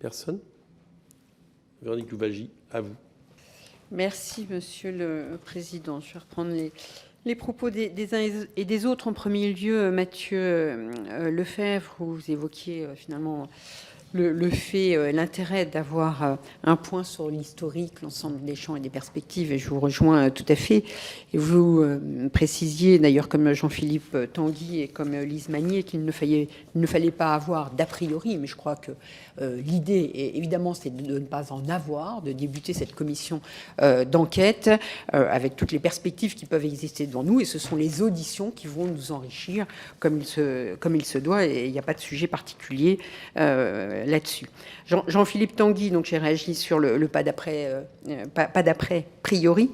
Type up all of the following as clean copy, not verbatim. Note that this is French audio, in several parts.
Personne? Véronique Louwagie, à vous. Merci, Monsieur le Président. Je vais reprendre les propos des uns et des autres. En premier lieu, Mathieu Lefèvre, vous évoquiez finalement le fait, l'intérêt d'avoir un point sur l'historique, l'ensemble des champs et des perspectives, et je vous rejoins tout à fait. Et vous précisiez, d'ailleurs, comme Jean-Philippe Tanguy et comme Lise Magnier, qu'il ne fallait pas avoir d'a priori, mais je crois que l'idée, évidemment, c'est de ne pas en avoir, de débuter cette commission d'enquête avec toutes les perspectives qui peuvent exister devant nous, et ce sont les auditions qui vont nous enrichir comme il se doit, et il n'y a pas de sujet particulier là-dessus. Jean-Philippe Tanguy, donc j'ai réagi sur le pas d'après priori,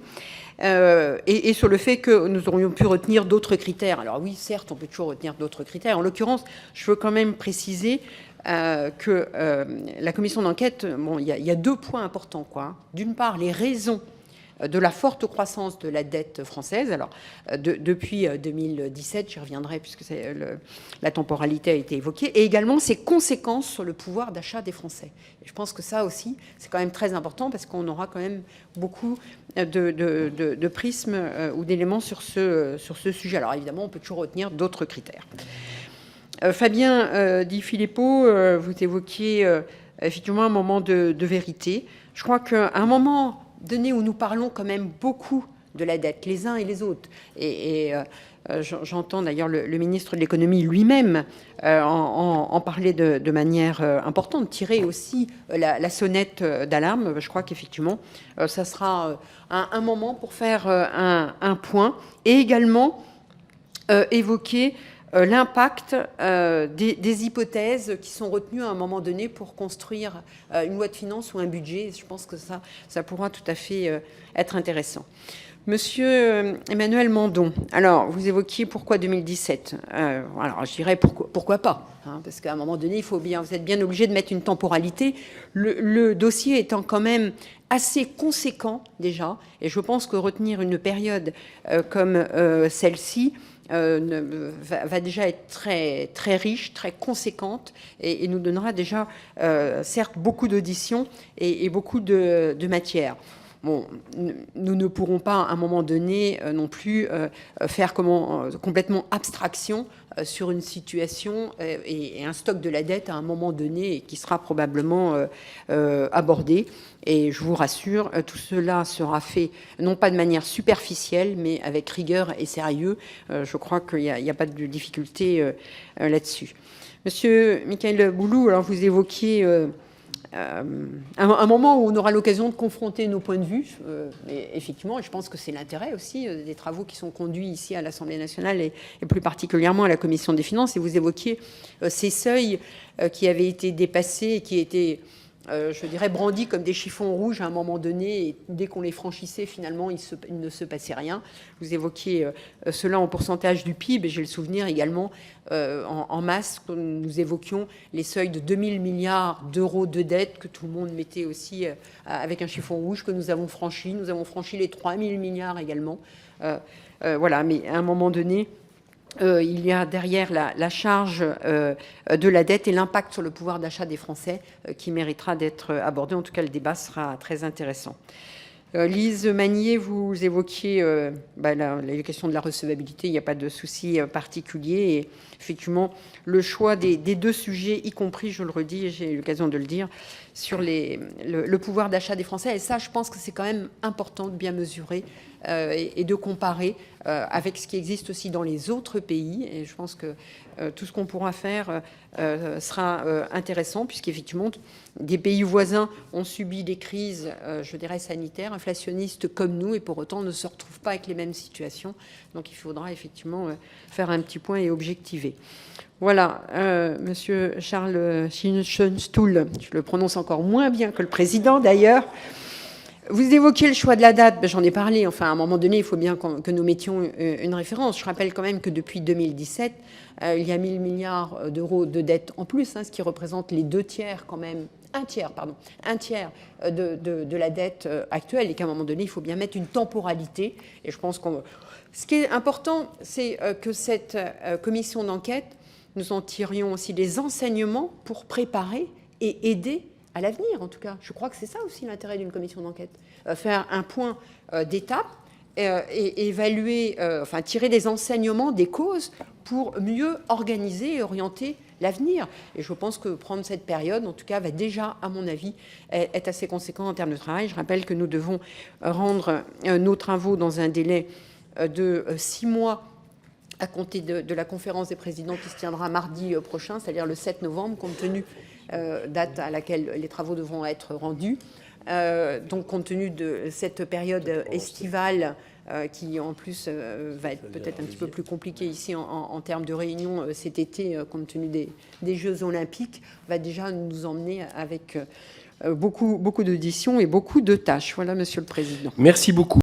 et sur le fait que nous aurions pu retenir d'autres critères. Alors oui, certes, on peut toujours retenir d'autres critères. En l'occurrence, je veux quand même préciser que la commission d'enquête, bon, il y a deux points importants, quoi. D'une part, les raisons de la forte croissance de la dette française. Alors, depuis 2017, j'y reviendrai puisque la temporalité a été évoquée, et également ses conséquences sur le pouvoir d'achat des Français. Et je pense que ça aussi, c'est quand même très important parce qu'on aura quand même beaucoup de prismes ou d'éléments sur ce sujet. Alors, évidemment, on peut toujours retenir d'autres critères. Fabien Di Filippo, vous évoquiez effectivement un moment de vérité. Je crois qu'à un moment donné où nous parlons quand même beaucoup de la dette, les uns et les autres, et j'entends d'ailleurs le ministre de l'économie lui-même en parler de manière importante, tirer aussi la sonnette d'alarme. Je crois qu'effectivement, ça sera un moment pour faire un point, et également évoquer l'impact des hypothèses qui sont retenues à un moment donné pour construire une loi de finances ou un budget. Je pense que ça pourra tout à fait être intéressant. Monsieur Emmanuel Mandon, alors vous évoquiez pourquoi 2017. Alors je dirais pourquoi pas, hein, parce qu'à un moment donné, vous êtes bien obligé de mettre une temporalité. Le dossier étant quand même assez conséquent déjà, et je pense que retenir une période comme celle-ci va déjà être très, très riche, très conséquente, et nous donnera déjà, certes, beaucoup d'auditions et beaucoup de matière. Bon, nous ne pourrons pas, à un moment donné, non plus faire complètement abstraction sur une situation et un stock de la dette à un moment donné qui sera probablement abordé. Et je vous rassure, tout cela sera fait non pas de manière superficielle, mais avec rigueur et sérieux. Je crois qu'il n'y a pas de difficulté là-dessus. Monsieur Michael Boulou, alors vous évoquiez un moment où on aura l'occasion de confronter nos points de vue. Et effectivement, je pense que c'est l'intérêt aussi des travaux qui sont conduits ici à l'Assemblée nationale et plus particulièrement à la Commission des finances. Et vous évoquiez ces seuils qui avaient été dépassés et qui étaient, je dirais, brandis comme des chiffons rouges à un moment donné, et dès qu'on les franchissait, finalement, il ne se passait rien. Vous évoquiez cela en pourcentage du PIB, et j'ai le souvenir également en masse, quand nous évoquions les seuils de 2000 milliards d'euros de dette que tout le monde mettait aussi avec un chiffon rouge que nous avons franchi. Nous avons franchi les 3000 milliards également. Voilà, mais à un moment donné, il y a derrière la charge de la dette et l'impact sur le pouvoir d'achat des Français qui méritera d'être abordé. En tout cas, le débat sera très intéressant. Lise Magnier, vous évoquiez la question de la recevabilité. Il n'y a pas de souci particulier. Et effectivement, le choix des deux sujets, y compris, je le redis, et j'ai eu l'occasion de le dire, sur le pouvoir d'achat des Français. Et ça, je pense que c'est quand même important de bien mesurer et de comparer avec ce qui existe aussi dans les autres pays. Et je pense que tout ce qu'on pourra faire sera intéressant, puisqu'effectivement, des pays voisins ont subi des crises, je dirais, sanitaires, inflationnistes comme nous, et pour autant ne se retrouvent pas avec les mêmes situations. Donc il faudra effectivement faire un petit point et objectiver. Voilà, Monsieur Charles Schönstuhl, je le prononce encore moins bien que le président d'ailleurs. Vous évoquiez le choix de la date, j'en ai parlé. Enfin, à un moment donné, il faut bien que nous mettions une référence. Je rappelle quand même que depuis 2017, il y a 1000 milliards d'euros de dette en plus, hein, ce qui représente les 2 tiers quand même, un tiers de la dette actuelle, et qu'à un moment donné, il faut bien mettre une temporalité. Et je pense qu'on... Ce qui est important, c'est que cette commission d'enquête, nous en tirions aussi des enseignements pour préparer et aider à l'avenir, en tout cas. Je crois que c'est ça aussi l'intérêt d'une commission d'enquête. Faire un point d'étape et évaluer, enfin tirer des enseignements, des causes pour mieux organiser et orienter l'avenir. Et je pense que prendre cette période, en tout cas, va déjà, à mon avis, être assez conséquent en termes de travail. Je rappelle que nous devons rendre nos travaux dans un délai de 6 mois à compter de la conférence des présidents qui se tiendra mardi prochain, c'est-à-dire le 7 novembre, compte tenu date à laquelle les travaux devront être rendus. Donc, compte tenu de cette période estivale qui, en plus, va être peut-être un petit peu plus compliquée ici en termes de réunion cet été, compte tenu des Jeux Olympiques, va déjà nous emmener avec beaucoup d'auditions et beaucoup de tâches. Voilà, Monsieur le Président. Merci beaucoup.